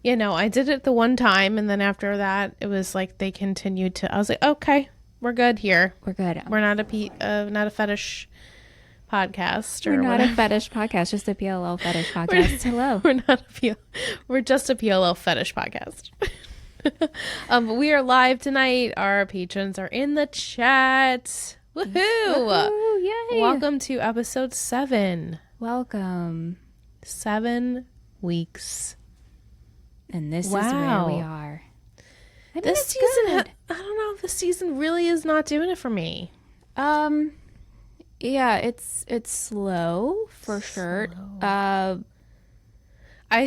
You know, I did it the one time, and then after that, it was like they continued to. I was like, okay, we're good here. We're good. We're not a fetish podcast. We're or not whatever. a fetish podcast, just a PLL fetish podcast. Hello. We're just a PLL fetish podcast. We are live tonight. Our patrons are in the chat. Woohoo! Woohoo, yay. Welcome to episode 7. Welcome. 7 weeks. And this is where we are. This season, I don't know if the season really is not doing it for me. Yeah, it's slow for sure. I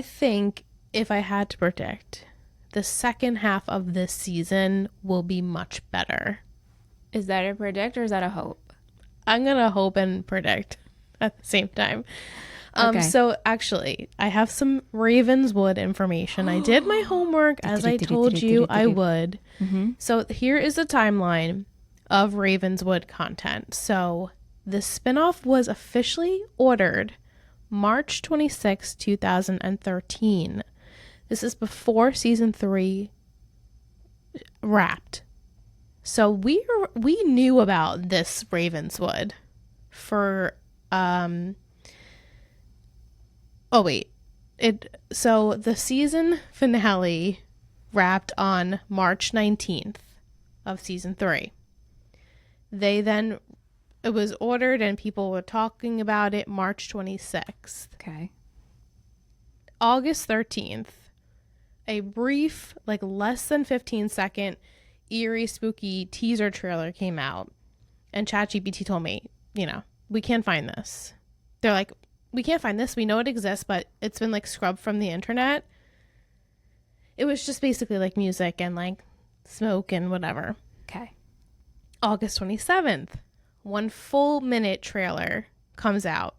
think if I had to predict, the second half of this season will be much better. Is that a predict or is that a hope? I'm gonna hope and predict at the same time. Okay. So actually, I have some Ravenswood information. I did my homework as I told you I would. Mm-hmm. So here is a timeline of Ravenswood content. So the spinoff was officially ordered March 26, 2013. This is before season 3 wrapped. So we knew about this Ravenswood for so the season finale wrapped on March 19th of season 3. It was ordered and people were talking about it March 26th. Okay. August 13th, a brief, like less than 15-second, eerie, spooky teaser trailer came out. And ChatGPT told me, we can't find this. They're like, we can't find this. We know it exists, but it's been like scrubbed from the internet. It was just basically like music and like smoke and whatever. Okay. August 27th, 1 full minute trailer comes out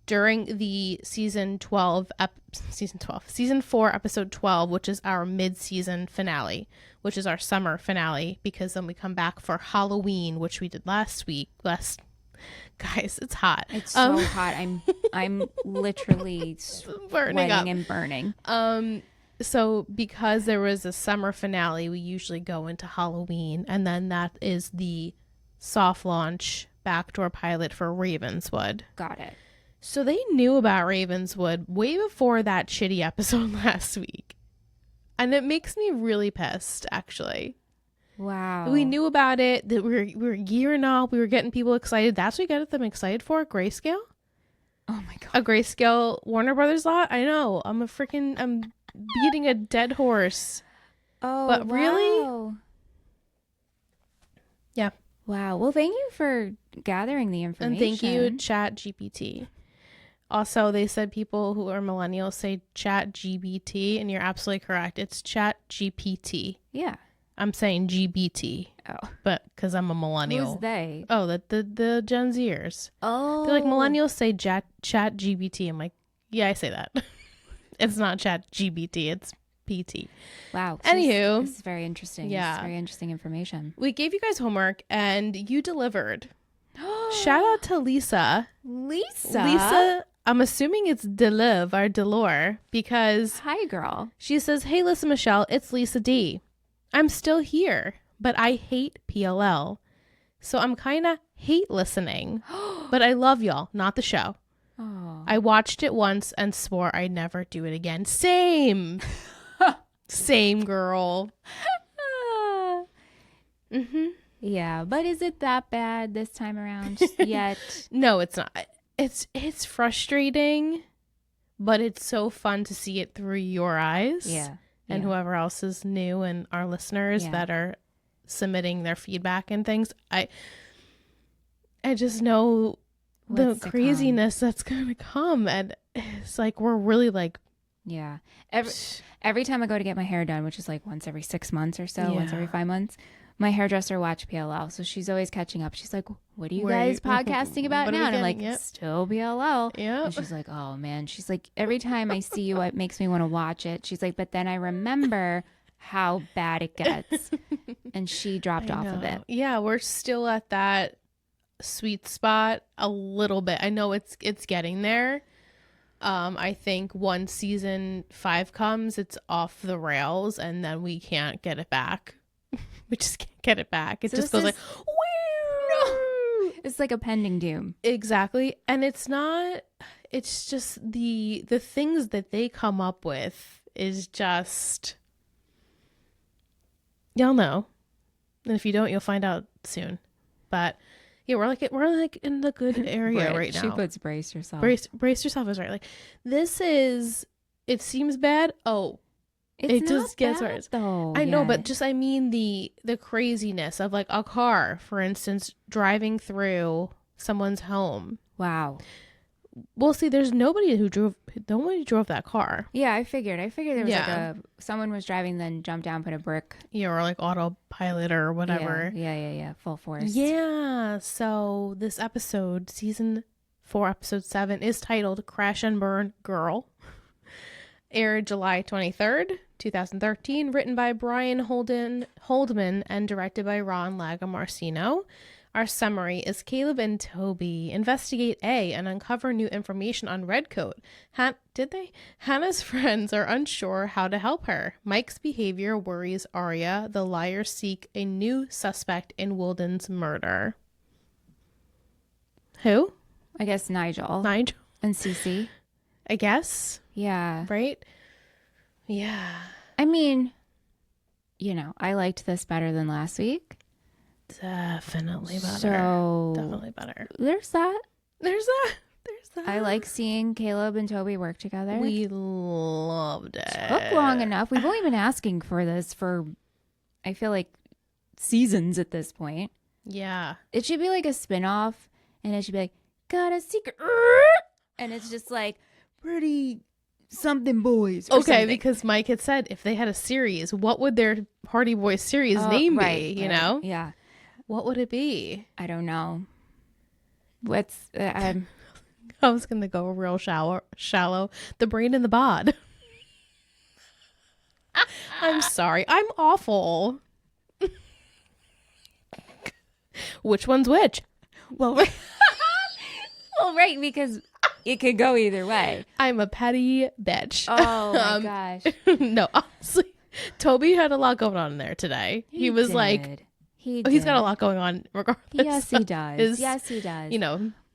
during the season 4, episode 12, which is our mid-season finale, which is our summer finale, because then we come back for Halloween, which we did last week. Guys, it's hot. It's so hot. I'm literally burning up and burning. So because there was a summer finale, we usually go into Halloween, and then that is the soft launch backdoor pilot for Ravenswood. Got it. So they knew about Ravenswood way before that shitty episode last week. And it makes me really pissed, actually. Wow. We knew about it, that we were gearing up, we were getting people excited. That's what we got them excited for, Grayscale. Oh my god. A Grayscale Warner Brothers lot? I know. I'm beating a dead horse. Oh, but wow. Really? Yeah. Wow. Well, thank you for gathering the information. And thank you, ChatGPT. Also, they said people who are millennials say ChatGPT, and you're absolutely correct. It's ChatGPT. Yeah. I'm saying GBT. Oh. But because I'm a millennial. Who's they? Oh, the Gen Zers. Oh. They're like, millennials say ChatGPT. I'm like, yeah, I say that. It's not ChatGPT. It's PT. Wow. Anywho. This is very interesting. Yeah. This is very interesting information. We gave you guys homework, and you delivered. Shout out to Lisa. Lisa, I'm assuming it's Deliv or Delore, because hi, girl. She says, hey, Lisa Michelle, it's Lisa D. I'm still here, but I hate PLL. So I'm kind of hate listening, but I love y'all, not the show. Oh. I watched it once and swore I'd never do it again. Same. Same, girl. Mm-hmm. Yeah, but is it that bad this time around yet? No, it's not. It's frustrating, but it's so fun to see it through your eyes. Yeah. And whoever else is new and our listeners that are submitting their feedback and things. I just know the craziness that's going to come. And it's like, we're really like. Yeah. Every time I go to get my hair done, which is like once every 6 months or so, once every 5 months, my hairdresser watched PLL. So she's always catching up. She's like, what are you guys podcasting about now? And I'm like, still PLL. Yeah. And she's like, oh man. She's like, every time I see you, it makes me want to watch it. She's like, but then I remember how bad it gets. And she dropped off of it. Yeah. We're still at that sweet spot a little bit. I know it's getting there, I think once season 5 comes, it's off the rails, and then we can't get it back. We just can't get it back. It just goes like, no. It's like a pending doom. Exactly. And it's not, it's just the things that they come up with is just, y'all know. And if you don't, you'll find out soon. But yeah, we're like in the good area right now. She puts brace yourself. Brace yourself is right. Like, this is, it seems bad. Oh, it just gets worse. Though. I know, but just, I mean, the craziness of like a car, for instance, driving through someone's home. Wow. Well, see, there's nobody drove that car. Yeah, I figured there was like someone was driving, then jumped down, put a brick. Yeah, or like autopilot or whatever. Yeah. Full force. Yeah. So this episode, season 4, episode 7, is titled Crash and Burn Girl. Aired July 23rd, 2013. Written by Brian Holdman and directed by Ron Lagomarsino. Our summary is Caleb and Toby investigate and uncover new information on Redcoat. Hannah's friends are unsure how to help her. Mike's behavior worries Aria. The liars seek a new suspect in Wilden's murder. Who? I guess Nigel. And Cece. I guess. Yeah. Right? Yeah. I mean, I liked this better than last week. Definitely better. So definitely better. There's that. I like seeing Caleb and Toby work together. We loved it. Took long enough. We've only been asking for this for, I feel like, seasons at this point. Yeah. It should be like a spinoff, and it should be like, got a secret, and it's just like pretty something boys. Or okay, something. because Mike had said if they had a series, what would their Hardy Boys series name be? You know? Yeah. What would it be? I don't know. What's I was gonna go real shallow. The Brain and the Bod. I'm sorry. I'm awful. Which one's which? Well, right, because it could go either way. I'm a petty bitch. Oh my gosh. No, honestly, Toby had a lot going on in there today. He was like. He's got a lot going on regardless. Yes, he does. Yes, he does.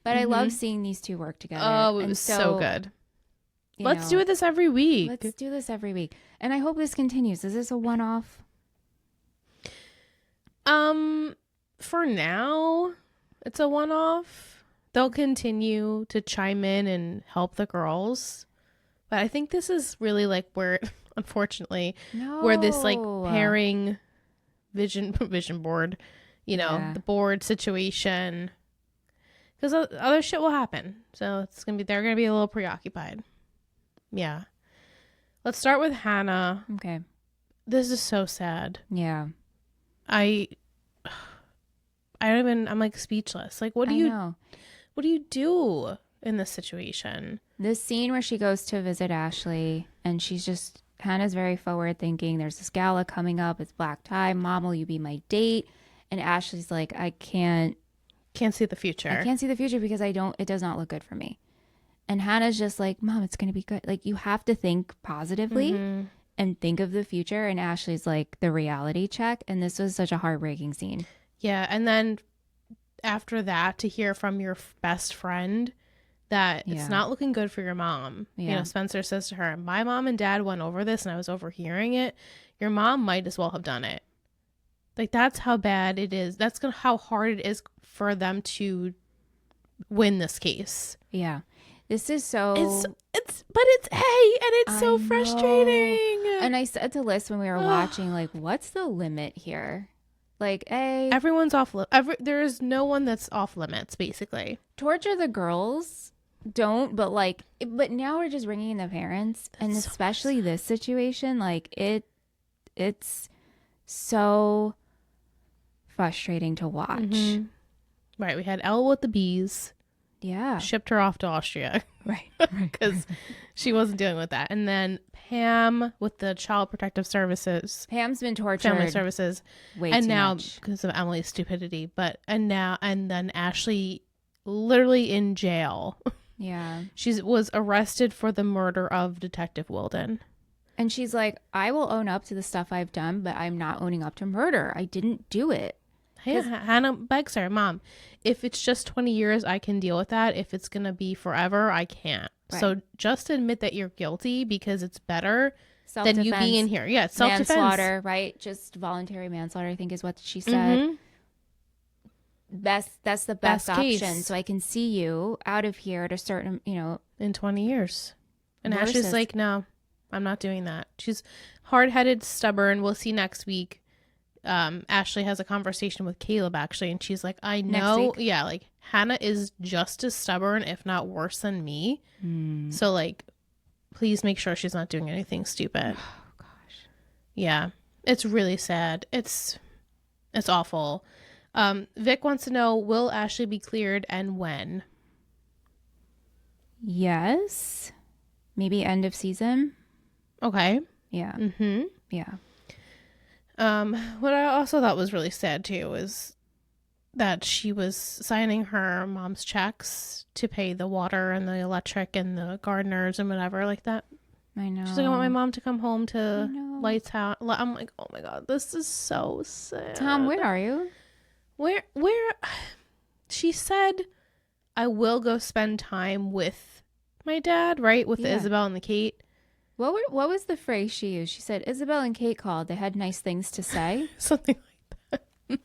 But I love seeing these two work together. Oh, it was so good. Let's do this every week. And I hope this continues. Is this a one-off? For now, it's a one-off. They'll continue to chime in and help the girls. But I think this is really like where, unfortunately, where this like pairing vision board, the board situation, because other shit will happen, so they're gonna be a little preoccupied. Yeah, let's start with Hanna. Okay, this is so sad. Yeah, I'm like speechless. Like, what do you do in this situation? This scene where she goes to visit Ashley and Hannah's very forward thinking. There's this gala coming up. It's black tie. Mom, will you be my date? And Ashley's like, I can't see the future. I can't see the future because it does not look good for me. And Hannah's just like, Mom, it's going to be good. Like, you have to think positively and think of the future. And Ashley's like, the reality check. And this was such a heartbreaking scene. Yeah. And then after that, to hear from your best friend that it's not looking good for your mom. Yeah. Spencer says to her, my mom and dad went over this and I was overhearing it. Your mom might as well have done it. Like, that's how bad it is. That's how hard it is for them to win this case. Yeah. This is so... It's so frustrating. And I said to Liss when we were watching, like, what's the limit here? Like, everyone's off. There is no one that's off limits, basically. Torture the girls. Don't, but now we're just bringing in the parents, and especially this situation, like it's so frustrating to watch. Mm-hmm. Right, we had Elle with the bees. Yeah, shipped her off to Austria. Right, because she wasn't dealing with that. And then Pam with the Child Protective Services. Pam's been tortured. Family Services. Way and too now much. Because of Emily's stupidity, and then Ashley literally in jail. Yeah. She was arrested for the murder of Detective Wilden. And she's like, I will own up to the stuff I've done, but I'm not owning up to murder. I didn't do it. Yeah, Hanna begs her, Mom, if it's just 20 years, I can deal with that. If it's going to be forever, I can't. Right. So just admit that you're guilty because it's better than you being in here. Yeah, self-defense. Manslaughter, right? Just voluntary manslaughter, I think is what she said. Mm-hmm. That's the best option. Case. So I can see you out of here at a certain, in 20 years. And Ashley's like, no, I'm not doing that. She's hard-headed, stubborn. We'll see next week. Ashley has a conversation with Caleb actually, and she's like, I know, yeah, like Hanna is just as stubborn, if not worse than me. So like, please make sure she's not doing anything stupid. Oh gosh. Yeah, it's really sad. It's awful. Vic wants to know, will Ashley be cleared and when? Yes, maybe end of season. Okay. Yeah. Mm-hmm. Yeah. What I also thought was really sad too is that she was signing her mom's checks to pay the water and the electric and the gardeners and whatever like that. I know. She's like, I want my mom to come home to Lights House. I'm like, oh my God, this is so sad. Tom, where are you? Where? She said, I will go spend time with my dad, right? With Isabel and the Kate. What was the phrase she used? She said, Isabel and Kate called. They had nice things to say. Something like that.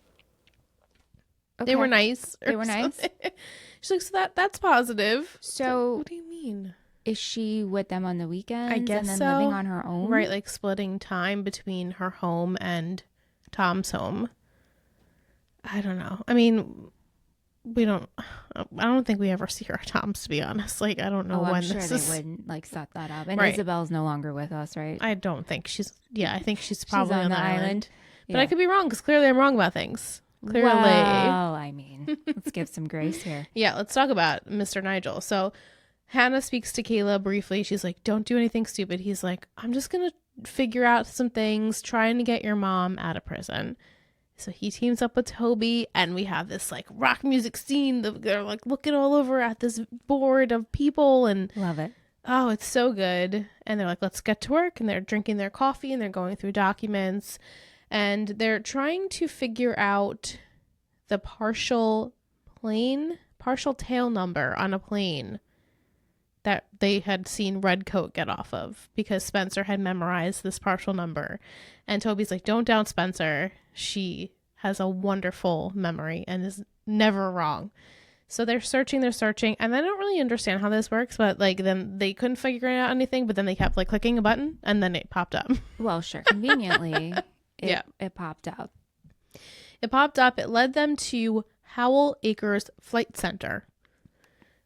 Okay. They were nice. They were nice? She's like, so that's positive. So what do you mean? Is she with them on the weekends? I guess and then living on her own? Right, like splitting time between her home and Tom's home. I don't know. I mean, I don't think we ever see her at Tom's, to be honest. Like, I don't know when I'm this sure is. They wouldn't like set that up. And right. Isabel's no longer with us, right? I don't think I think she's probably on the island. Yeah. But I could be wrong because clearly I'm wrong about things. Clearly. Well, I mean, let's give some grace here. Yeah, let's talk about Mr. Nigel. So Hanna speaks to Kayla briefly. She's like, don't do anything stupid. He's like, I'm just going to figure out some things, trying to get your mom out of prison. So he teams up with Toby, and we have this like rock music scene. They're like looking all over at this board of people, and love it. Oh, it's so good. And they're like, let's get to work. And they're drinking their coffee, and they're going through documents, and they're trying to figure out the partial tail number on a plane that they had seen Redcoat get off of, because Spencer had memorized this partial number. And Toby's like, don't doubt Spencer. She has a wonderful memory and is never wrong. So they're searching, and I don't really understand how this works, but like then they couldn't figure out anything, but then they kept like clicking a button and then it popped up. Well, sure. Conveniently, it popped up. It popped up. It led them to Howell Acres Flight Center,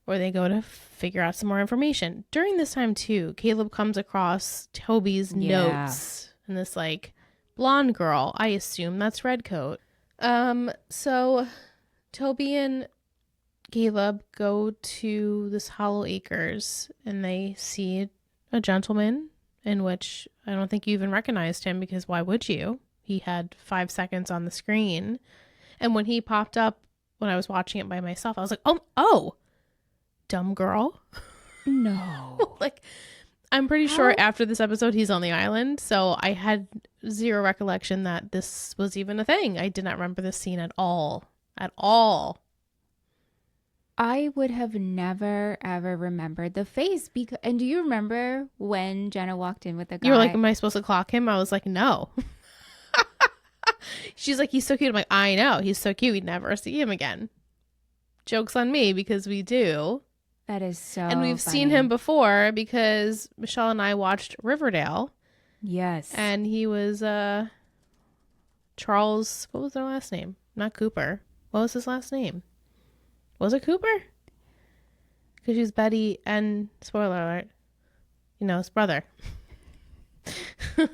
where they go to figure out some more information. During this time, too, Caleb comes across Toby's notes, and this, like, blonde girl, I assume that's Redcoat. So Toby and Caleb go to this Howell Acres, and they see a gentleman in which I don't think you even recognized him, because why would you? He had 5 seconds on the screen. And when he popped up, when I was watching it by myself, I was like, oh, dumb girl. No. Like, I'm pretty sure after this episode, he's on the island. So I had zero recollection that this was even a thing. I did not remember this scene at all. At all. I would have never, ever remembered the face. And do you remember when Jenna walked in with the guy? You were like, am I supposed to clock him? I was like, no. She's like, he's so cute. I'm like, I know. He's so cute. We'd never see him again. Joke's on me, because we do. That is so And we've funny. seen him before, because Michelle and I watched Riverdale. Yes. And he was Charles. What was their last name? Not Cooper. What was his last name? Was it Cooper? Because she's Betty and, spoiler alert, his brother. What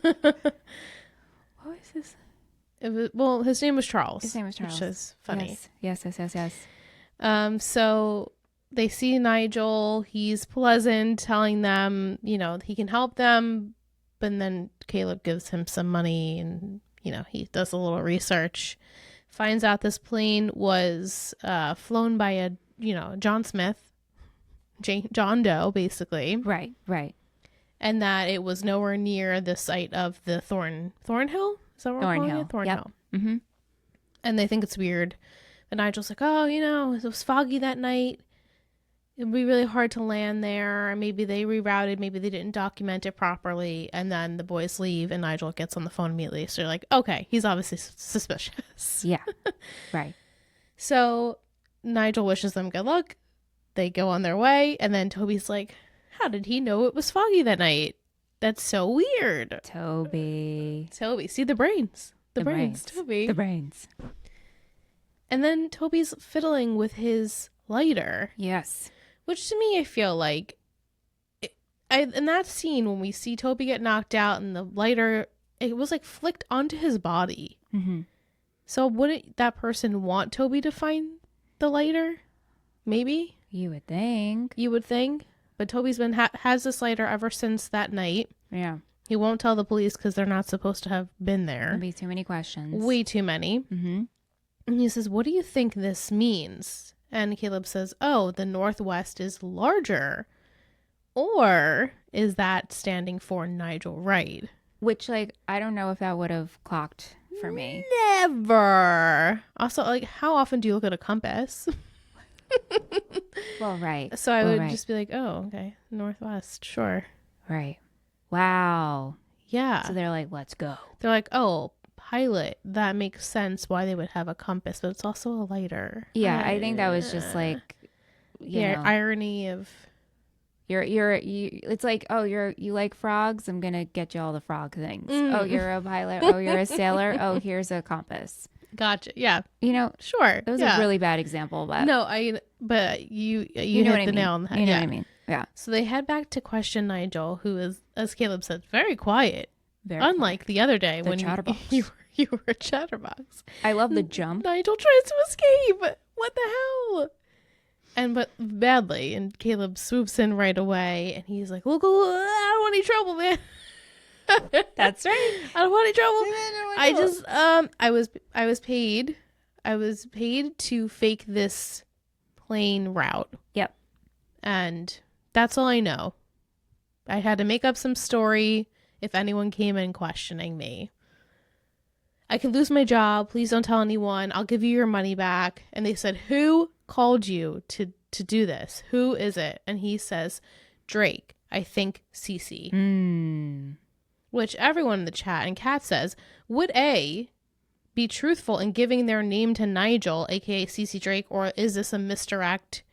was his? His name was Charles. His name was Charles. Which is funny. Yes. So they see Nigel. He's pleasant, telling them, he can help them. But then Caleb gives him some money, and, he does a little research. Finds out this plane was flown by a John Smith. John Doe, basically. Right. And that it was nowhere near the site of the Thornhill? Is that what we're calling it? Thornhill. Yep. Mm-hmm. And they think it's weird. And Nigel's like, oh, it was foggy that night. It'd be really hard to land there. Maybe they rerouted. Maybe they didn't document it properly. And then the boys leave and Nigel gets on the phone immediately. So you're like, okay, he's obviously suspicious. Yeah. Right. So Nigel wishes them good luck. They go on their way. And then Toby's like, how did he know it was foggy that night? That's so weird. Toby. See the brains. The brains, Toby. The brains. And then Toby's fiddling with his lighter. Yes. Which to me, I feel like, in that scene when we see Toby get knocked out and the lighter, it was like flicked onto his body. Mm-hmm. So wouldn't that person want Toby to find the lighter? Maybe? You would think. But Toby's been has this lighter ever since that night. Yeah. He won't tell the police because they're not supposed to have been there. There'd be too many questions. Way too many. Mm-hmm. And he says, what do you think this means? And Caleb says, oh, the Northwest is larger. Or is that standing for Nigel Wright? Which, I don't know if that would have clocked for me. Never. Also, how often do you look at a compass? Well, right. So I would just be like, oh, okay. Northwest, sure. Right. Wow. Yeah. So they're like, let's go. They're like, oh, pilot. That makes sense why they would have a compass, but it's also a lighter. Yeah, I think that was just you know, irony of it's like, oh, you like frogs, I'm gonna get you all the frog things. Oh, you're a pilot, oh, you're a sailor, oh, here's a compass. Gotcha. Yeah. Sure. It was a really bad example, but but you know hit the nail on the head. You know what I mean? Yeah. So they head back to question Nigel, who is, as Caleb said, very quiet. Unlike the other day when you were a chatterbox. I love the jump. Nigel tries to escape. What the hell? But badly. And Caleb swoops in right away. And he's like, look, I don't want any trouble, man. That's right. I don't want any trouble. I was paid to fake this plane route. Yep. And that's all I know. I had to make up some story if anyone came in questioning me. I could lose my job. Please don't tell anyone. I'll give you your money back. And they said, who called you to do this? Who is it? And he says, Drake. I think Cece. Which everyone in the chat, and Kat says, would A, be truthful in giving their name to Nigel, aka Cece Drake, or is this a misdirect?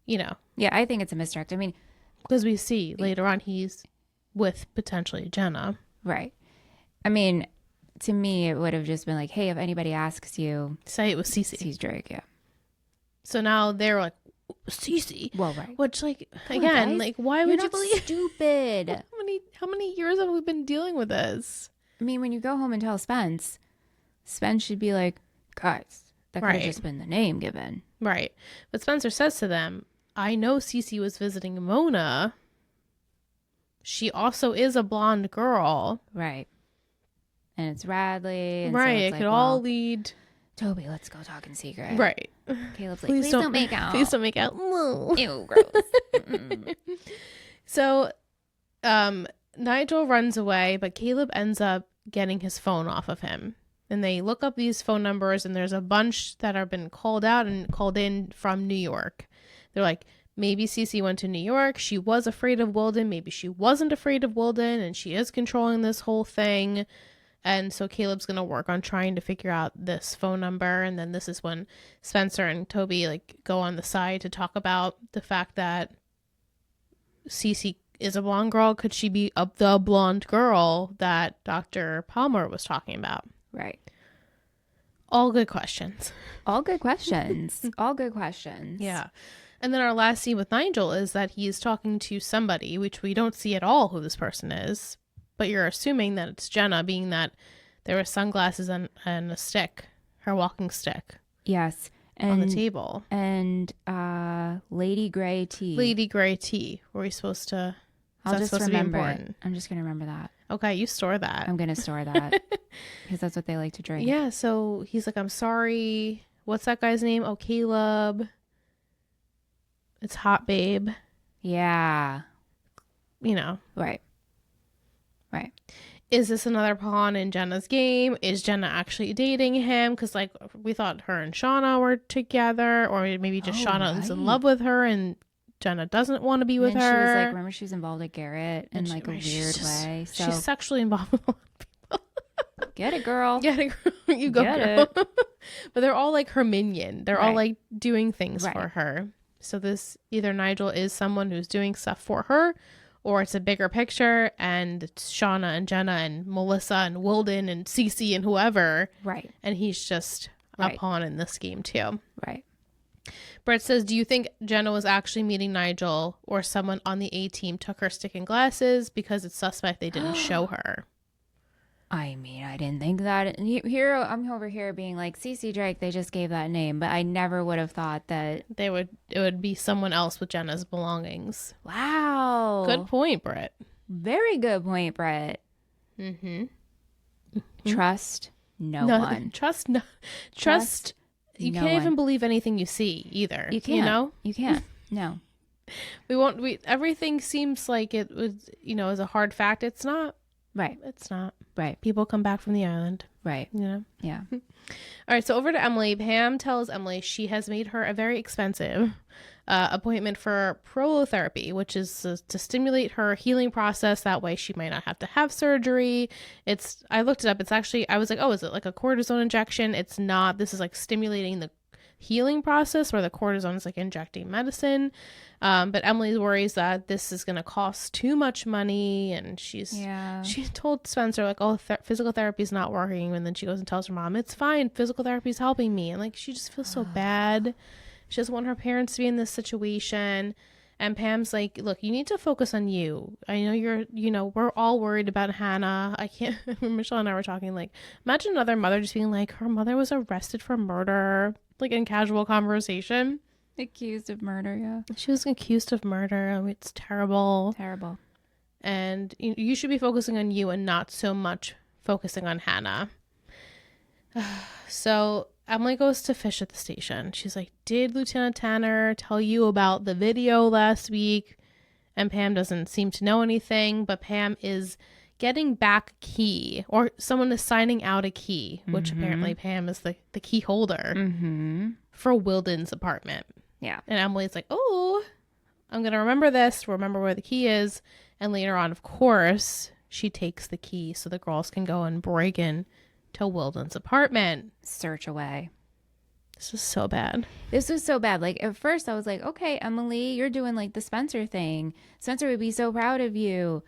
Yeah, I think it's a misdirect. I mean, because we see later on he's with potentially Jenna. Right. I mean, to me, it would have just been like, hey, if anybody asks you, say it was Cece. Cece Drake, yeah. So now they're like, Cece. Well, right. Which, again, why would you believe? Stupid. How many years have we been dealing with this? I mean, when you go home and tell Spence should be like, guys, that could have just been the name given. Right. But Spencer says to them, I know Cece was visiting Mona. She also is a blonde girl. Right. And it's Radley. And right. So it could all lead. Toby, let's go talk in secret. Right. Caleb's like, please don't make out. Please don't make out. Ew, gross. So, Nigel runs away, but Caleb ends up getting his phone off of him. And they look up these phone numbers, and there's a bunch that have been called out and called in from New York. They're like, maybe Cece went to New York. She was afraid of Wilden. Maybe she wasn't afraid of Wilden, and she is controlling this whole thing. And so Caleb's going to work on trying to figure out this phone number. And then this is when Spencer and Toby go on the side to talk about the fact that Cece is a blonde girl. Could she be the blonde girl that Dr. Palmer was talking about? Right. All good questions. All good questions. All good questions. Yeah. And then our last scene with Nigel is that he is talking to somebody, which we don't see at all who this person is. But you're assuming that it's Jenna, being that there were sunglasses and a stick, her walking stick. Yes. On the table. And Lady Grey tea. Lady Grey tea. Were we supposed to... I'll just remember it. I'm just going to remember that. Okay, you store that. I'm going to store that. Because that's what they like to drink. Yeah, so he's like, I'm sorry. What's that guy's name? Oh, Caleb. It's hot, babe. Yeah. You know. Right. Right. Is this another pawn in Jenna's game? Is Jenna actually dating him? Because, like, we thought her and Shauna were together. Or maybe just Shauna is in love with her and Jenna doesn't want to be with her. She was like, remember she was involved with Garrett in like a weird way. So she's sexually involved with a lot of people. Get it, girl. Get it, girl. You go, girl. But they're all like her minion. They're all like doing things for her. So this either Nigel is someone who's doing stuff for her, or it's a bigger picture and it's Shauna and Jenna and Melissa and Wilden and Cece and whoever. Right. And he's just a pawn in this game too. Right. Brett says, do you think Jenna was actually meeting Nigel, or someone on the A team took her stick and glasses because it's suspect they didn't show her? I mean, I didn't think that. Here, I'm over here being like, Cece Drake, they just gave that name, but I never would have thought that it would be someone else with Jenna's belongings. Wow. Good point, Brett. Very good point, Brett. Mm-hmm. Trust no one. Trust you can't even believe anything you see either. You can't. You know? You can't. No. Everything seems like it was, as a hard fact. It's not. Right. It's not. Right. People come back from the island. Right. You know? Yeah. All right. So over to Emily. Pam tells Emily she has made her a very expensive appointment for prolotherapy, which is to stimulate her healing process. That way she might not have to have surgery. I looked it up. It's actually, I was like, oh, is it like a cortisone injection? It's not. This is like stimulating the healing process, where the cortisone is like injecting medicine. But Emily worries that this is going to cost too much money. And she told Spencer like, oh, physical therapy is not working. And then she goes and tells her mom, it's fine. Physical therapy is helping me. And like, she just feels so bad. She doesn't want her parents to be in this situation. And Pam's like, look, you need to focus on you. I know we're all worried about Hanna. I can't, Michelle and I were talking, like, imagine another mother just being like, her mother was arrested for murder, like in casual conversation. Accused of murder, yeah. She was accused of murder. I mean, it's terrible. Terrible. And you should be focusing on you and not so much focusing on Hanna. So Emily goes to Fish at the station. She's like, did Lieutenant Tanner tell you about the video last week? And Pam doesn't seem to know anything, but Pam is getting back a key, or someone is signing out a key, which apparently Pam is the key holder for Wilden's apartment. Yeah. And Emily's like, oh, I'm going to remember this, remember where the key is. And later on, of course, she takes the key so the girls can go and break in to Wilden's apartment. Search away. This is so bad. This was so bad. Like, at first I was like, okay, Emily, you're doing like the Spencer thing. Spencer would be so proud of you.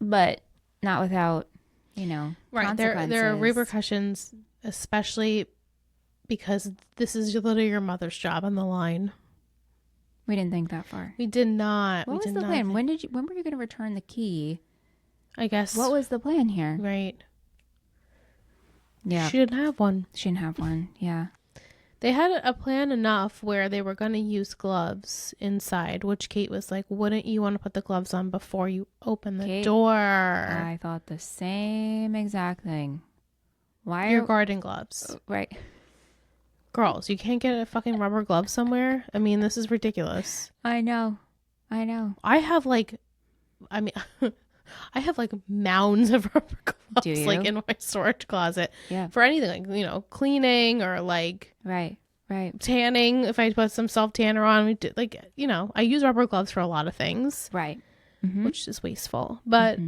But not without, right. consequences. There are repercussions, especially because this is literally your mother's job on the line. We didn't think that far. We did not. What was the plan? When were you going to return the key? I guess. What was the plan here? Right. Yeah. She didn't have one. Yeah. They had a plan enough where they were going to use gloves inside, which Kate was like, wouldn't you want to put the gloves on before you open the door? I thought the same exact thing. Why your garden gloves? Right. Girls, you can't get a fucking rubber glove somewhere? I mean, this is ridiculous. I know. I have like mounds of rubber gloves like in my storage closet. Yeah. For anything like, cleaning or like right. tanning. If I put some self tanner on, I use rubber gloves for a lot of things. Right. Which is wasteful. But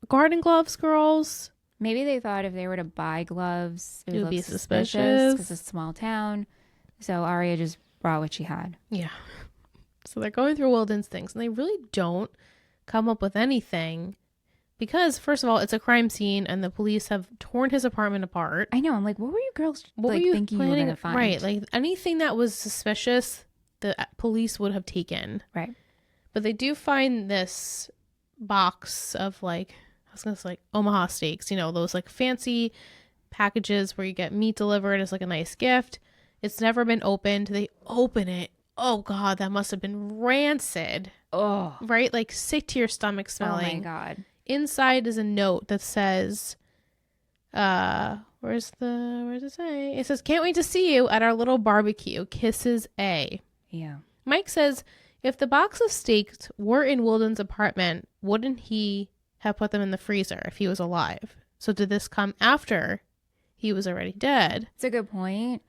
garden gloves, girls. Maybe they thought if they were to buy gloves, it would be suspicious because it's a small town. So Aria just brought what she had. Yeah. So they're going through Wilden's things, and they really don't come up with anything because, first of all, it's a crime scene, and the police have torn his apartment apart. I know. I'm like, what were you girls thinking you were going to find? Right. Like anything that was suspicious, the police would have taken. Right. But they do find this box of Omaha steaks, those like fancy packages where you get meat delivered as like a nice gift. It's never been opened. They open it. Oh God, that must have been rancid. Oh, right. Like sick to your stomach smelling. Oh my God. Inside is a note that says, where does it say? It says, can't wait to see you at our little barbecue. Kisses, A. Yeah. Mike says if the box of steaks were in Wilden's apartment, wouldn't he have put them in the freezer if he was alive? So did this come after he was already dead? It's a good point.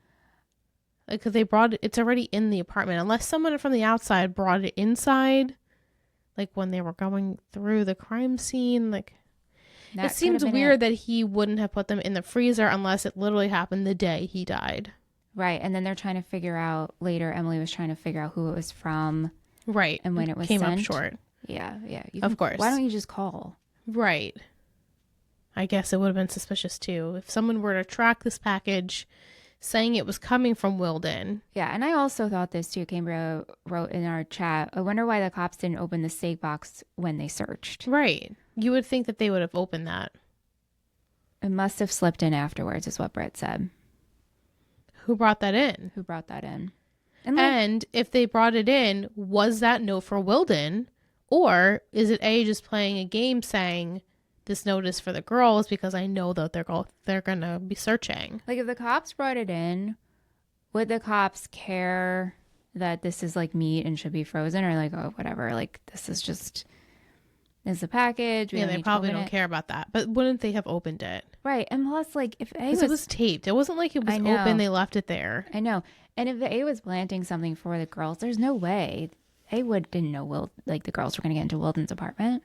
Because they brought it, it's already in the apartment. Unless someone from the outside brought it inside, like when they were going through the crime scene. Like, it seems weird that he wouldn't have put them in the freezer unless it literally happened the day he died. Right. And then they're trying to figure out later, Emily was trying to figure out who it was from. Right. And when it was came sent. up short. Yeah. Yeah. Of course. Why don't you just call? Right. I guess it would have been suspicious too. If someone were to track this package saying it was coming from Wilden. Yeah. And I also thought this too. Cambria wrote in our chat, I wonder why the cops didn't open the steak box when they searched. Right. You would think that they would have opened that. It must have slipped in afterwards, is what Brett said. Who brought that in? Who brought that in? And if they brought it in, was that note for Wilden? Or is it A, just playing a game saying this note is for the girls because I know that they're going to be searching? Like, if the cops brought it in, would the cops care that this is like meat and should be frozen, or like, oh, whatever, like this is just... is a package. Yeah, they probably don't care about that. But wouldn't they have opened it? Right. And plus, like, if A it was taped. It wasn't like it was open. They left it there. I know. And if A was planting something for the girls, there's no way A didn't know the girls were going to get into Wilden's apartment.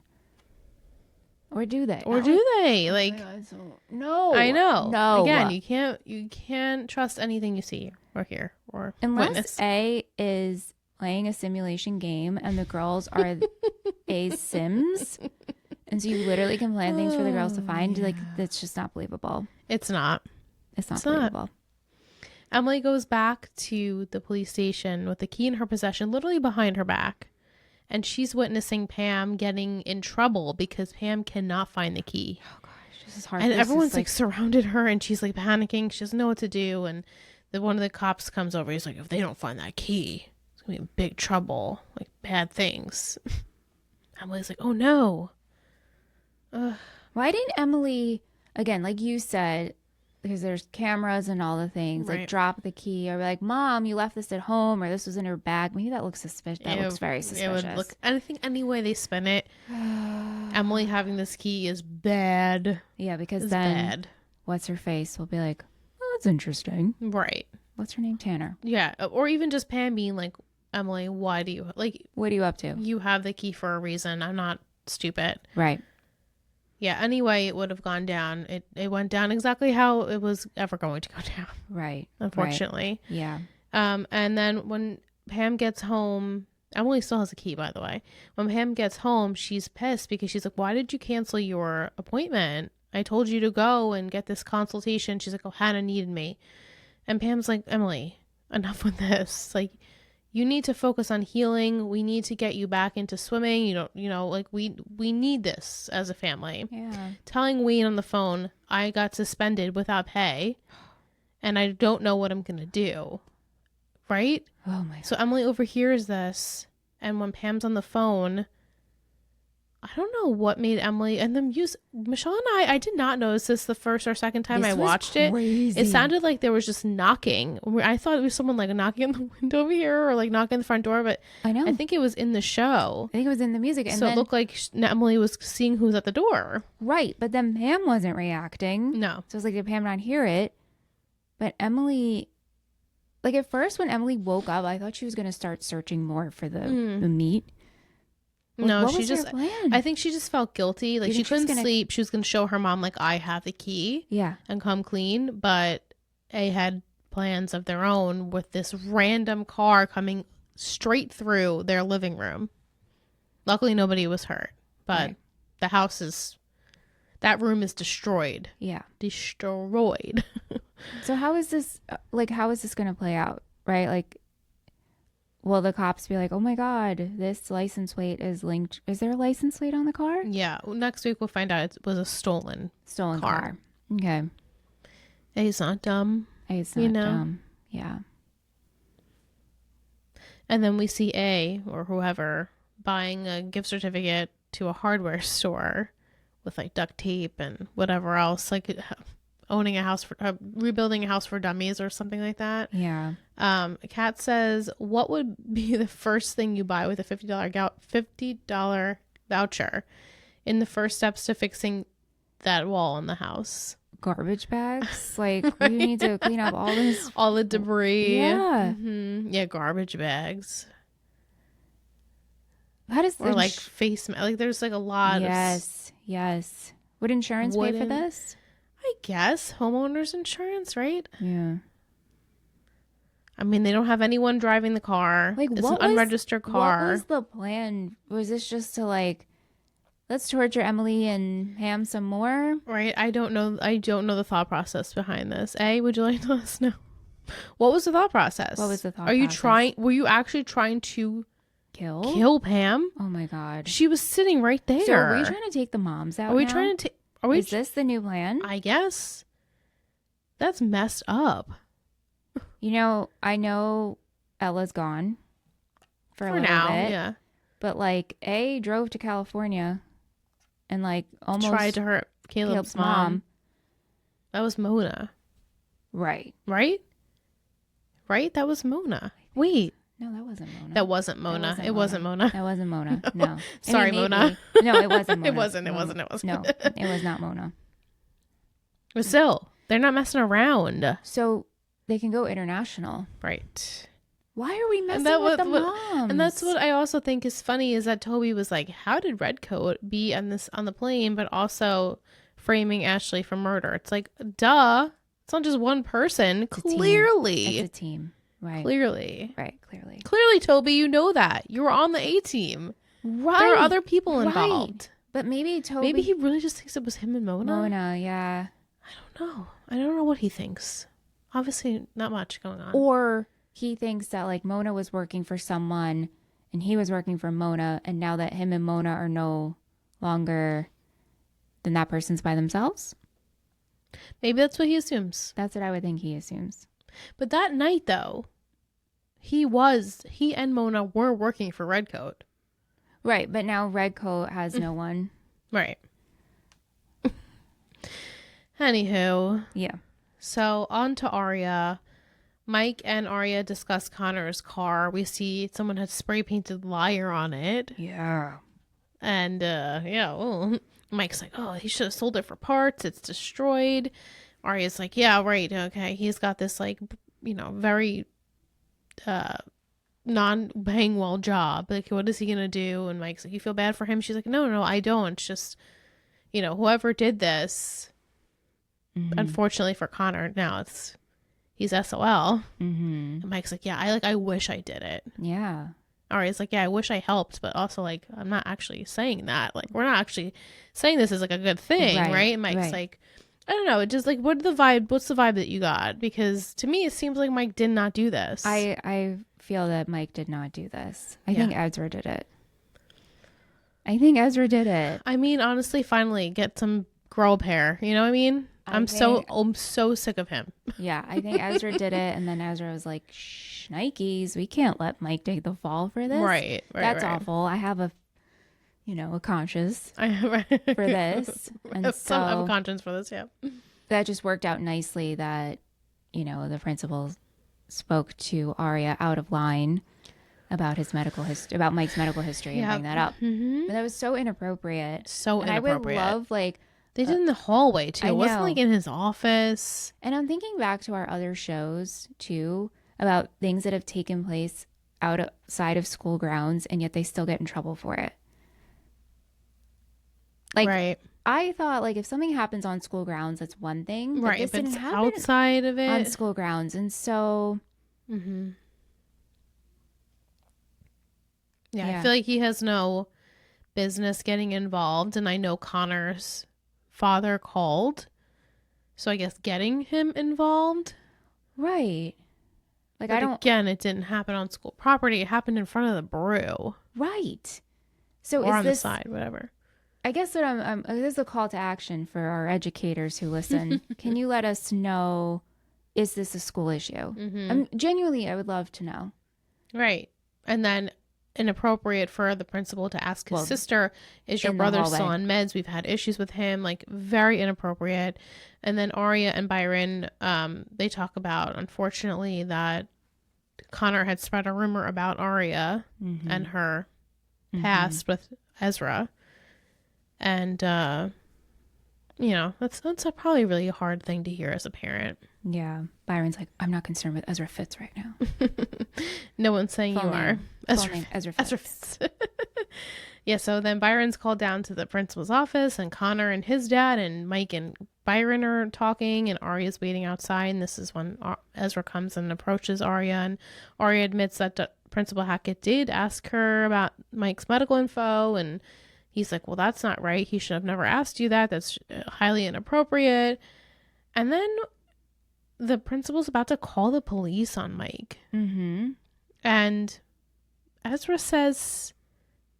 Or do they? Or do they? Like, God, no. I know. No. Again, you can't trust anything you see or hear or unless witness. A is playing a simulation game and the girls are A's Sims. And so you literally can plan things for the girls to find. Yeah. Like, that's just not believable. It's not. It's not believable. Not. Emily goes back to the police station with the key in her possession, literally behind her back. And she's witnessing Pam getting in trouble because Pam cannot find the key. Oh, gosh. This is hard. And everyone's like surrounded her and she's like panicking. She doesn't know what to do. And one of the cops comes over. He's like, if they don't find that key, it's going to be in big trouble. Like, bad things. Emily's like, oh, no. Ugh. Why didn't Emily, again, like you said, because there's cameras and all the things, right, like drop the key or be like, Mom, you left this at home, or this was in her bag. Maybe that looks suspicious. That looks very suspicious. It would look, and I think any way they spin it, Emily having this key is bad. Yeah, because then what's her face will be like, oh, that's interesting. Right. What's her name? Tanner. Yeah. Or even just Pam being like, Emily, why do you, like, what are you up to? You have the key for a reason. I'm not stupid. Right. Yeah, anyway, it would have gone down. It went down exactly how it was ever going to go down. Right. Unfortunately. Right. Yeah. And then when Pam gets home, Emily still has a key, by the way. When Pam gets home, she's pissed because she's like, why did you cancel your appointment? I told you to go and get this consultation. She's like, oh, Hanna needed me. And Pam's like, Emily, enough with this. Like, you need to focus on healing. We need to get you back into swimming. Like we need this as a family. Yeah. Telling Wayne on the phone, I got suspended without pay and I don't know what I'm going to do. Right? Oh my God. So Emily overhears this. And when Pam's on the phone, I don't know what made Emily and Michelle and I did not notice this the first or second time I watched it. It sounded like there was just knocking. I thought it was someone like knocking on the window over here or like knocking on the front door, but I know. I think it was in the show. I think it was in the music. And so then, it looked like Emily was seeing who's at the door. Right. But then Pam wasn't reacting. No. So it's like, did Pam not hear it? But Emily, like at first when Emily woke up, I thought she was going to start searching more for the meat. No, I think she just felt guilty. Like she couldn't sleep. She was going to show her mom, like, I have the key. Yeah. And come clean. But they had plans of their own with this random car coming straight through their living room. Luckily, nobody was hurt. But that room is destroyed. Yeah. Destroyed. So how is this going to play out? Right? Like, will the cops be like, oh my God, this license plate is linked? Is there a license plate on the car? Yeah. Next week we'll find out it was a stolen car. Okay. A's not dumb. A's not dumb. Yeah. And then we see A or whoever buying a gift certificate to a hardware store with like duct tape and whatever else. Like, owning a house for rebuilding a house for dummies or something like that. Yeah. Kat says, what would be the first thing you buy with a $50 voucher in the first steps to fixing that wall in the house? Garbage bags. Like, right? You need to clean up all the debris. Yeah. Yeah, garbage bags. How does or like face like there's like a lot. Yes. Would insurance pay for this? I guess homeowners insurance, right? Yeah. I mean, they don't have anyone driving the car. Like, it's an unregistered car. What was the plan? Was this just to like, let's torture Emily and Ham some more? Right. I don't know the thought process behind this. Would you like to let us know? What was the thought process? What was the thought process? Were you actually trying to kill Pam? Oh my God. She was sitting right there. So are we trying to take the moms out? Is this the new plan? I guess. That's messed up. You know, I know Ella's gone for a little bit. Yeah. But like, drove to California and like almost tried to hurt Caleb's mom. That was Mona. Right? That was Mona. Wait. No, that wasn't Mona. That wasn't Mona. It wasn't Mona. That wasn't Mona. No. Sorry, Mona. No, it wasn't Mona. It wasn't. No, it was not Mona. But still, they're not messing around. So they can go international. Right. Why are we messing with the moms? And that's what I also think is funny is that Toby was like, how did Redcoat be on the plane, but also framing Ashley for murder? It's like, duh. It's not just one person. Clearly. It's a team. Right. Clearly. Clearly, Toby, you know that. You were on the A team. Right. There are other people involved. Right. But maybe Toby... Maybe he really just thinks it was him and Mona. Mona, yeah. I don't know what he thinks. Obviously, not much going on. Or he thinks that like Mona was working for someone and he was working for Mona, and now that him and Mona are no longer, then that person's by themselves. Maybe that's what he assumes. That's what I would think he assumes. But that night, though, he and Mona were working for Redcoat. Right, but now Redcoat has no one. Right. Anywho. Yeah. So on to Aria. Mike and Aria discuss Connor's car. We see someone had spray painted liar on it. Yeah. And Mike's like, oh, he should have sold it for parts. It's destroyed. Aria's like, yeah, right. Okay. He's got this like, very non-paying well job. Like, what is he going to do? And Mike's like, you feel bad for him? She's like, no, I don't. It's just, whoever did this, unfortunately for Connor, now he's SOL. And Mike's like, yeah, I wish I did it. Yeah. Aria's like, yeah, I wish I helped, but also like, I'm not actually saying that. Like, we're not actually saying this is like a good thing, right? And Mike's like, I don't know. It just like, what's the vibe that you got? Because to me, it seems like Mike did not do this. I feel that Mike did not do this. I think Ezra did it. I mean, honestly, finally get some grow up hair. You know what I mean? I'm so sick of him. Yeah, I think Ezra did it, and then Ezra was like, "Shnikes, we can't let Mike take the fall for this. Right. That's awful. I have a conscience for this, and I have a conscience for this. Yeah, that just worked out nicely. That the principal spoke to Aria out of line about his medical history, about Mike's medical history, and bring that up. But that was so inappropriate. And I would love like. They did in the hallway too. It wasn't like in his office. And I'm thinking back to our other shows too about things that have taken place outside of school grounds, and yet they still get in trouble for it. Like, right. I thought like if something happens on school grounds, that's one thing. Right, this but didn't it's happen outside of it on school grounds, and so. Yeah, I feel like he has no business getting involved, and I know Connor's father called, so I guess getting him involved, right? Like, but again, it didn't happen on school property. It happened in front of the brew, right? So or on the side, whatever. I guess that this is a call to action for our educators who listen. Can you let us know? Is this a school issue? Genuinely, I would love to know. Right, and then inappropriate for the principal to ask his sister, is your brother still on meds? We've had issues with him. Like, very inappropriate. And then Aria and Byron, they talk about, unfortunately, that Connor had spread a rumor about Aria and her past with Ezra. And, you know, that's probably really a hard thing to hear as a parent. Yeah. Byron's like, I'm not concerned with Ezra Fitz right now. No one's saying you are. Ezra Fitz. Ezra Fitz. Yeah, so then Byron's called down to the principal's office, and Connor and his dad and Mike and Byron are talking, and Aria's waiting outside. And this is when Ezra comes and approaches Aria, and Aria admits that Principal Hackett did ask her about Mike's medical info, and he's like, well, that's not right. He should have never asked you that. That's highly inappropriate. And then the principal's about to call the police on Mike. And Ezra says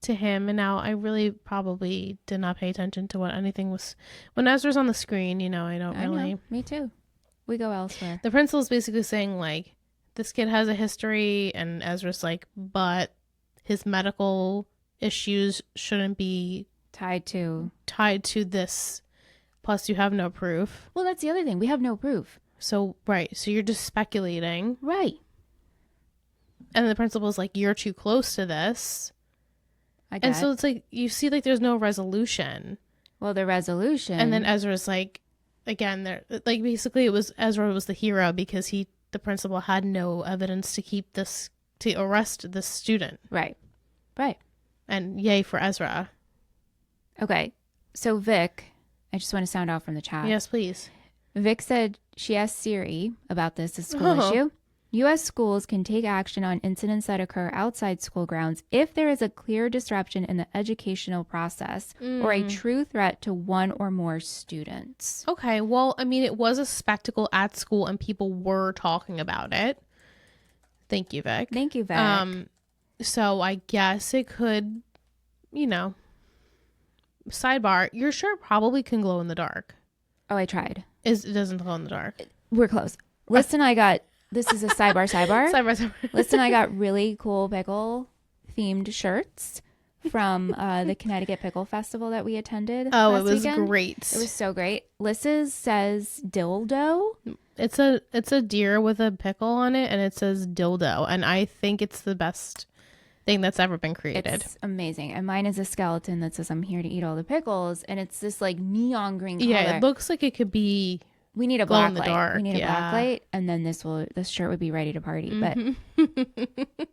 to him, and now I really probably did not pay attention to what anything was. When Ezra's on the screen, you know, I don't really. Know. Me too. We go elsewhere. The principal's basically saying, like, this kid has a history, and Ezra's like, but his medical issues shouldn't be tied to this. Plus, you have no proof. Well, that's the other thing. We have no proof. So, right. So you're just speculating. Right. And the principal's like, you're too close to this. And so it's like, you see, like, there's no resolution. Well, the resolution. And then Ezra's like, again, they're like, basically it was Ezra was the hero because the principal had no evidence to arrest this student. Right. And yay for Ezra. Okay. So Vic, I just want to sound out from the chat. Yes, please. Vic said she asked Siri about this school issue. U.S. schools can take action on incidents that occur outside school grounds if there is a clear disruption in the educational process or a true threat to one or more students. Okay, well, I mean, it was a spectacle at school and people were talking about it. Thank you, Vic. Thank you, Vic. So I guess it could, you know, sidebar, your shirt probably can glow in the dark. Oh, I tried. It doesn't glow in the dark. We're close. Liss and I got... This is a sidebar. Sidebar. Liss and I got really cool pickle themed shirts from the Connecticut Pickle Festival that we attended. Oh, it was weekend. great. It was so great. Liss's says dildo. It's a deer with a pickle on it, and it says dildo, and I think it's the best thing that's ever been created. It's amazing. And mine is a skeleton that says I'm here to eat all the pickles, and it's this like neon green color. Yeah, it looks like it could be. We need a black light. Dark. We need a black light, and then this shirt would be ready to party. But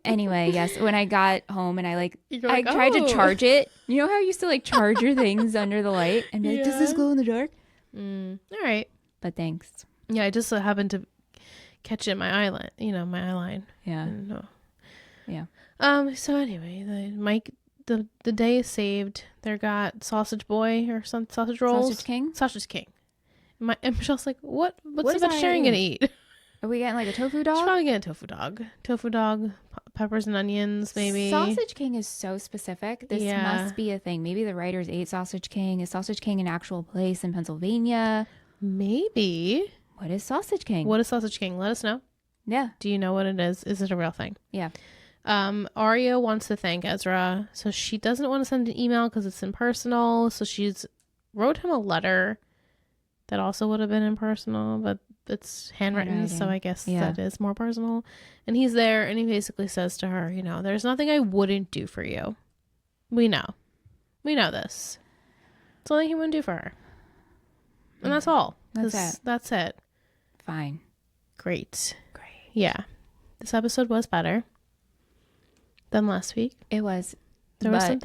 anyway, yes. When I got home and I tried to charge it. You know how you used to like charge your things under the light and be like, does this glow in the dark? All right. But thanks. Yeah, I just happened to catch it in my eyeline. You know, my eyeline. Yeah. Yeah. So anyway, the day is saved. They got sausage boy or some sausage rolls. Sausage King. And Michelle's like, what's the vegetarian gonna eat? Are we getting like a tofu dog? She's probably getting a tofu dog, peppers and onions, maybe. Sausage King is so specific. This must be a thing. Maybe the writers ate Sausage King. Is Sausage King an actual place in Pennsylvania? Maybe. What is Sausage King? What is Sausage King? Let us know. Yeah. Do you know what it is? Is it a real thing? Yeah. Aria wants to thank Ezra, so she doesn't want to send an email because it's impersonal. So she's wrote him a letter that also would have been impersonal, but it's handwritten, so I guess that is more personal. And he's there, and he basically says to her, you know, there's nothing I wouldn't do for you. We know this. It's only he wouldn't do for her. And that's all. That's it. Fine. Great. Yeah. This episode was better than last week. It was. There were some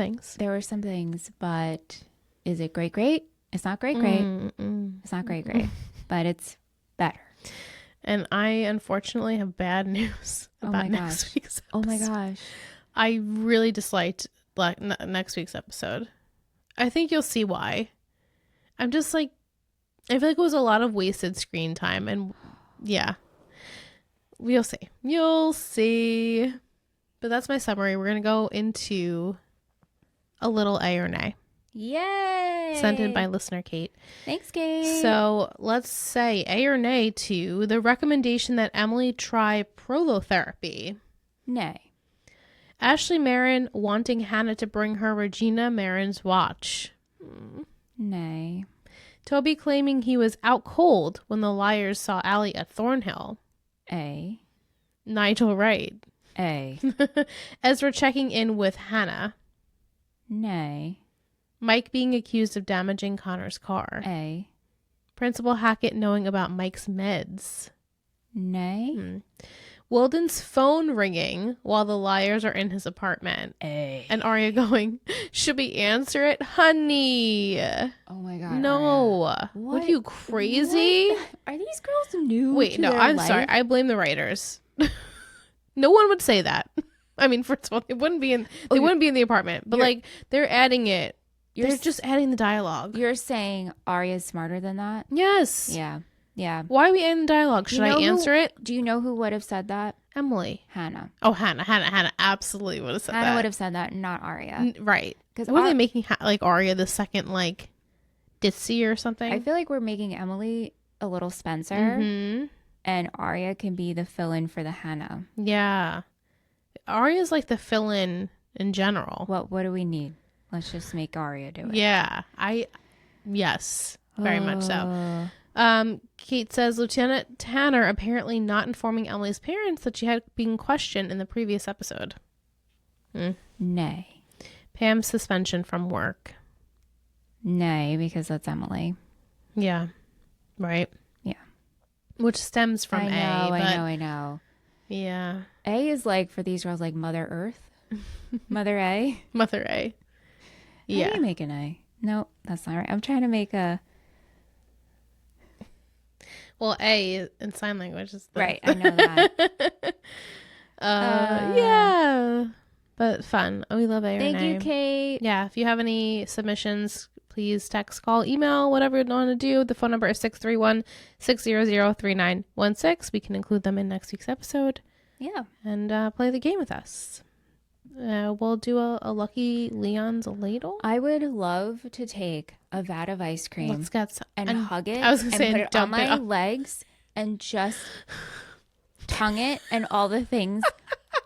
things, but is it great? It's not great. It's not great, but it's better. And I unfortunately have bad news about next week's episode. Oh my gosh. I really disliked next week's episode. I think you'll see why. I'm just like, I feel like it was a lot of wasted screen time, and yeah. You'll see. But that's my summary. We're going to go into a little A or nay. Yay! Sent in by listener Kate. Thanks, Kate. So let's say A or nay to the recommendation that Emily try prolotherapy. Nay. Ashley Marin wanting Hanna to bring her Regina Marin's watch. Nay. Toby claiming he was out cold when the liars saw Allie at Thornhill. A. Nigel Wright. A. Ezra checking in with Hanna. Nay. Mike being accused of damaging Connor's car. A. Principal Hackett knowing about Mike's meds. Nay. Wilden's phone ringing while the liars are in his apartment. A. And Aria going, should we answer it? Honey. Oh my God. No. Aria. What are you, crazy? What? Are these girls new? Wait, no, I'm sorry. I blame the writers. No one would say that. I mean, first of all, they wouldn't be in the apartment, but like they're adding it. They're just adding the dialogue. You're saying Aria's smarter than that? Yes. Yeah. Yeah. Why are we adding dialogue? Should I answer it? Do you know who would have said that? Emily. Hanna. Oh, Hanna absolutely would have said that. Hanna would have said that, not Aria. Right. Because were they making like Aria the second like ditzy or something? I feel like we're making Emily a little Spencer, and Aria can be the fill-in for the Hanna. Yeah. Aria's like the fill-in in general. What do we need? Let's just make Aria do it. Yeah. Yes. Very much so. Kate says Lieutenant Tanner apparently not informing Emily's parents that she had been questioned in the previous episode. Nay. Pam's suspension from work. Nay, because that's Emily. Yeah. Right. Yeah. Which stems from I know. Yeah. A is like, for these girls, like Mother Earth. Mother A. Mother A. Yeah. How do you make an A? No, that's not right. I'm trying to make a... Well, A in sign language is right. I know that. Yeah, but fun. We love A. Thank you, Kate. Yeah, if you have any submissions, please text, call, email, whatever you want to do. The phone number is 631-600-3916. We can include them in next week's episode. Yeah, and play the game with us. We'll do a Lucky Leon's ladle. I would love to take a vat of ice cream. Let's get some, and hug it. I was gonna say, put it on my legs and just tongue it and all the things.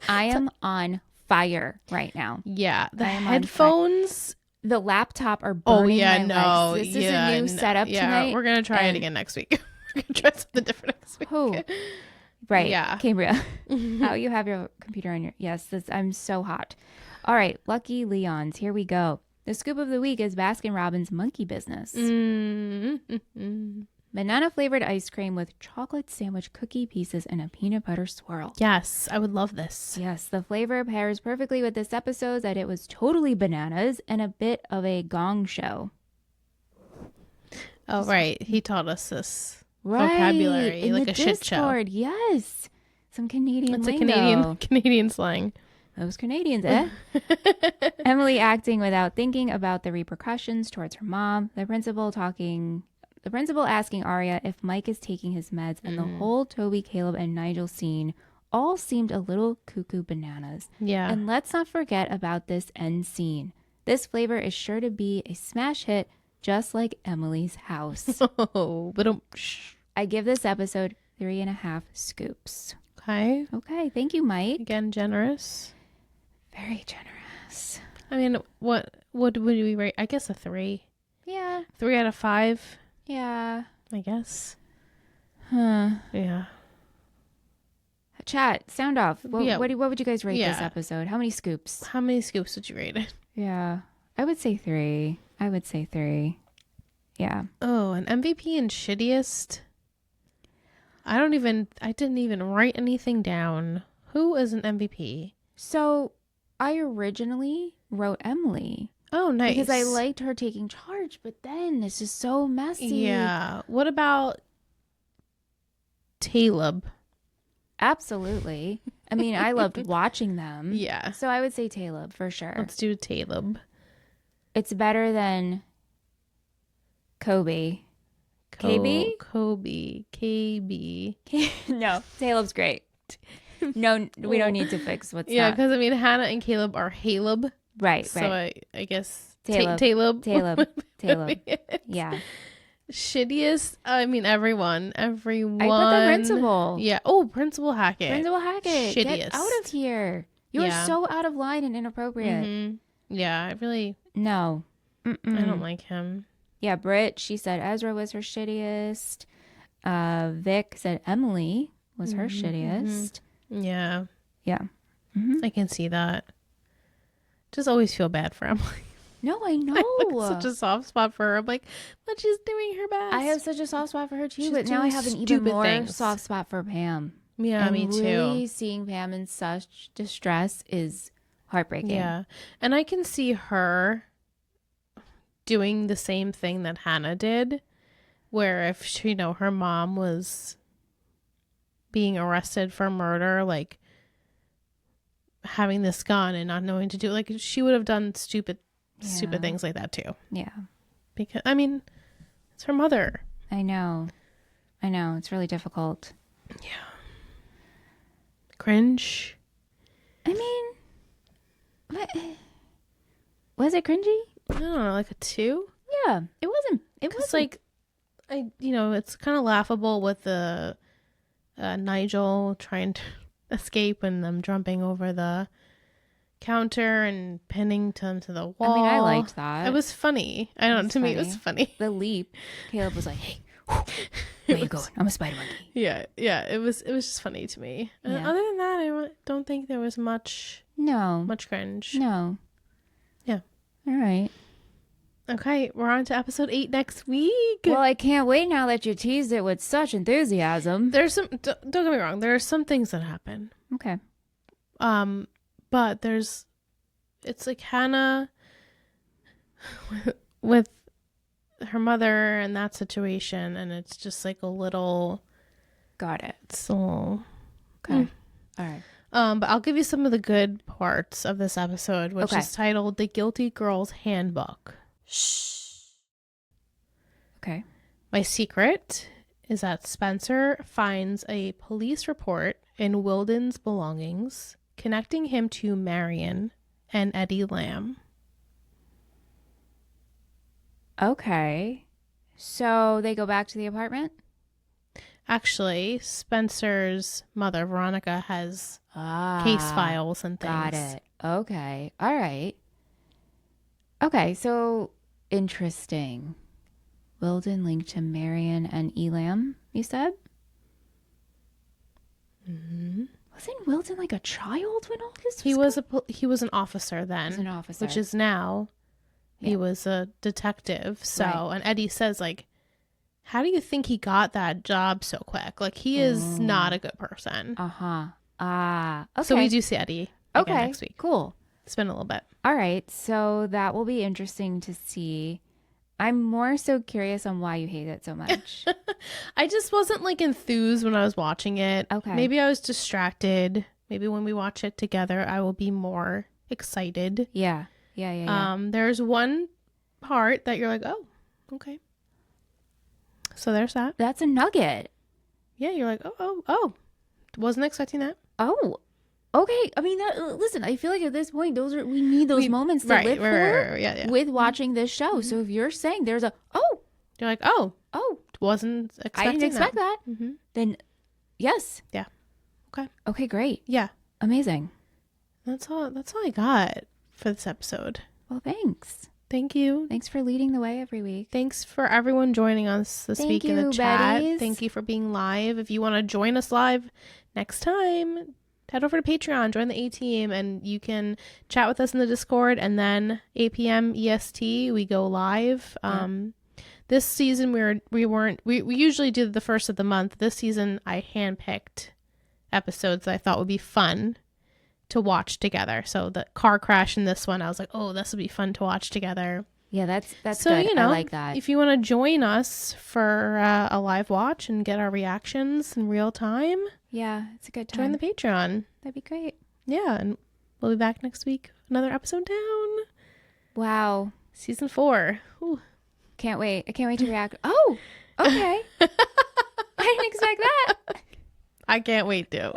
I am on fire right now. Yeah, the headphones, the laptop are burning my legs. This is a new setup tonight. We're gonna try it again next week. We're gonna try something different next week. Oh. Right. Yeah. Cambria. How you have your computer on your... Yes, I'm so hot. All right. Lucky Leons. Here we go. The scoop of the week is Baskin-Robbins monkey business. Banana flavored ice cream with chocolate sandwich cookie pieces and a peanut butter swirl. Yes, I would love this. Yes, the flavor pairs perfectly with this episode that it was totally bananas and a bit of a gong show. Oh, right. He taught us this. Vocabulary, in like the a shit show. Yes, some Canadian It's lingo. a Canadian slang. Those Canadians, eh? Emily acting without thinking about the repercussions towards her mom. The principal asking Aria if Mike is taking his meds, and the whole Toby, Caleb, and Nigel scene all seemed a little cuckoo bananas. Yeah. And let's not forget about this end scene. This flavor is sure to be a smash hit, just like Emily's house. Oh, but I give this episode 3.5 scoops. Okay. Okay. Thank you, Mike. Again, generous. Very generous. I mean, what would we rate? I guess a 3. Yeah. 3 out of 5. Yeah. I guess. Huh. Yeah. Chat. Sound off. What would you guys rate this Yeah. episode? How many scoops? How many scoops would you rate it? Yeah. I would say 3. Yeah. Oh, an MVP and shittiest. I didn't even write anything down. Who is an MVP? So I originally wrote Emily. Oh, nice. Because I liked her taking charge, but then it's just so messy. Yeah. What about Caleb? Absolutely. I mean, I loved watching them. Yeah. So I would say Caleb for sure. Let's do Caleb. It's better than Kobe. KB? Kobe. KB. No, Caleb's great. No, we don't need to fix what's Yeah, not. because I mean, Hanna and Caleb are Haleb. Right, So right. I guess Caleb. Caleb. Yeah. Shittiest. I mean, everyone. I put the principal. Yeah. Oh, Principal Hackett. Principal Hackett. Shittiest. Get out of here. You are so out of line and inappropriate. Yeah, I really... No. I don't like him. Yeah, Britt, she said Ezra was her shittiest. Vic said Emily was her shittiest. Yeah. Yeah. I can see that. Just always feel bad for Emily. No, I know. I have such a soft spot for her. I'm like, but she's doing her best. I have such a soft spot for her too, She's but now I have an even more soft spot for Pam. Yeah, me too. Really seeing Pam in such distress is heartbreaking. Yeah. And I can see her doing the same thing that Hanna did, where if she, her mom was being arrested for murder, like having this gun and not knowing to do, like she would have done stupid things like that too. Yeah. Because, I mean, it's her mother. I know. It's really difficult. Yeah. Cringe. I mean, what? Was it cringy? I don't know, like a 2? Yeah, it wasn't. It was like, it's kind of laughable with the Nigel trying to escape and them jumping over the counter and pinning them to the wall. I mean, I liked that. It was funny. I don't know. To me, it was funny. The leap. Caleb was like, "Hey, where you going? I'm a spider monkey." Yeah. It was just funny to me. Yeah. Other than that, I don't think there was much cringe. No. Yeah. All right. Okay, we're on to episode 8 next week. Well, I can't wait now that you teased it with such enthusiasm. There's some. Don't get me wrong. There are some things that happen. Okay. But it's like Hanna with her mother and that situation, and it's just like a little. Got it. It's a little. Okay. All right. But I'll give you some of the good parts of this episode, which is titled "The Guilty Girl's Handbook." Shh. Okay. My secret is that Spencer finds a police report in Wilden's belongings, connecting him to Marion and Eddie Lamb. Okay. So they go back to the apartment? Actually, Spencer's mother, Veronica, has case files and things. Got it. Okay. All right. Okay, so interesting. Wilden linked to Marion and Elam, you said? Mm-hmm. Wasn't Wilden like a child when all this was he was an officer then. He was an officer. Which is now he was a detective. So, and Eddie says, like, how do you think he got that job so quick? Like, he is not a good person. Okay. So we do see Eddie again next week. Cool. It's been a little bit. All right. So that will be interesting to see. I'm more so curious on why you hate it so much. I just wasn't like enthused when I was watching it. Okay. Maybe I was distracted. Maybe when we watch it together, I will be more excited. Yeah. There's one part that you're like, oh, okay. So there's that. That's a nugget. Yeah, you're like, oh. Wasn't expecting that. Oh, okay. I mean, listen, I feel like at this point, we need those moments to live for yeah. with watching this show. Mm-hmm. So if you're saying there's a, you're like, wasn't expecting I didn't expect that. Mm-hmm. Then, yes. Yeah. Okay, great. Yeah. Amazing. That's all I got for this episode. Well, thanks. Thank you. Thanks for leading the way every week. Thanks for everyone joining us this week in the chat. Betties. Thank you for being live. If you want to join us live next time, head over to Patreon, join the A-Team, and you can chat with us in the Discord. And then 8 p.m. EST, we go live. This season we usually do the first of the month. This season I handpicked episodes that I thought would be fun to watch together. So the car crash in this one, I was like, oh, this would be fun to watch together. Yeah, that's so good. I like that. If you want to join us for a live watch and get our reactions in real time, yeah, it's a good time. Join the Patreon. That'd be great. Yeah, and we'll be back next week. Another episode down. Wow, season 4. Ooh. Can't wait. I can't wait to react. Oh, okay. I didn't expect that. I can't wait to.